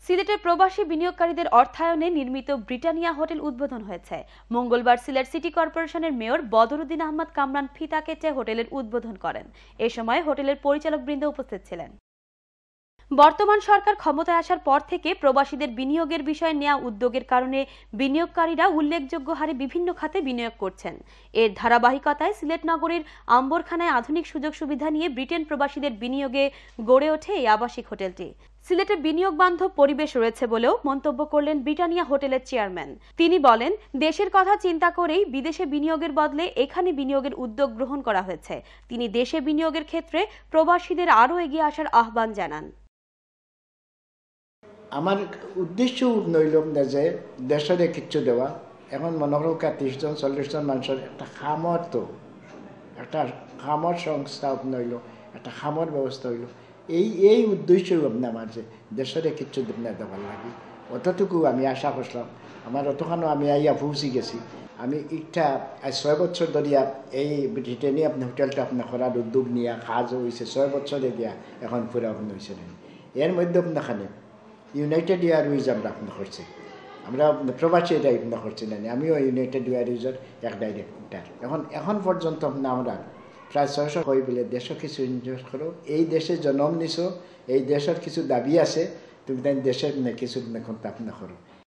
সিলেটের প্রবাসী বিনিয়োগকারীদের অর্থায়নে নির্মিত ব্রিটানিয়া হোটেল উদ্বোধন হয়েছে। মঙ্গলবার সিলেট সিটি কর্পোরেশনের মেয়র বদরুদ্দিন আহমদ কামরান ফিতা কেটে হোটেলের উদ্বোধন করেন। এ সময় হোটেলের পরিচালকবৃন্দ উপস্থিত ছিলেন। বর্তমান সরকার ক্ষমতায় আসার পর থেকে প্রবাসীদের বিনিয়োগের বিষয়ে নেওয়া উদ্যোগের কারণে বিনিয়োগকারীরা উল্লেখযোগ্য হারে বিভিন্ন খাতে বিনিয়োগ করছেন। এর ধারাবাহিকতায় সিলেট নগরীর আম্বরখানায় আধুনিক সুযোগ সুবিধা নিয়ে ব্রিটেন প্রবাসীদের বিনিয়োগে গড়ে ওঠে এই আবাসিক হোটেলটি। সিলেটে বিনিয়োগ বান্ধব পরিবেশ রয়েছে বলেও মন্তব্য করলেন ব্রিটানিয়া হোটেলের চেয়ারম্যান। তিনি বলেন, দেশের কথা চিন্তা করেই বিদেশে বিনিয়োগের বদলে এখানে বিনিয়োগের উদ্যোগ গ্রহণ করা হয়েছে। তিনি দেশে বিনিয়োগের ক্ষেত্রে প্রবাসীদের আরও এগিয়ে আসার আহ্বান জানান। আমার উদ্দেশ্য নইল না যে দেশরে কিচ্ছু দেওয়া। এখন মনে করো 30 জন 40 জন মানুষের একটা খামর, তো একটা খামর সংস্থা নইল, একটা খামর ব্যবস্থা হইল। এই উদ্দেশ্য আমার যে দেশরে কিচ্ছু না দেওয়ার লাগে। অতটুকু আমি আশা করলাম। আমার অতখানো আমি আইয়া পৌঁছি গেছি। আমি একটা 6 বছর ধরিয়া এই ব্রিটেনিয়া হোটেলটা আপনার করার উদ্যোগ নিয়ে কাজ হয়েছে। 6 বছরে গিয়া এখন পুরা আপনি হয়েছে। এর মধ্যে আপনাখানে ইউনাইটেড এয়ারওয়েজ আমরা আপনি করছি, আমরা প্রবাসী এটা আপনি করছি না। আমিও ইউনাইটেড এয়ারওয়েজের এক ডাইরেক্টর। এখন পর্যন্ত আমরা প্রায় 600 হয়ে বলে দেশও কিছু ইনভেস্ট করো। এই দেশে জন্ম নিছো, এই দেশের কিছু দাবি আছে, তুমি তাই দেশের কিছু এখন আপনি করো।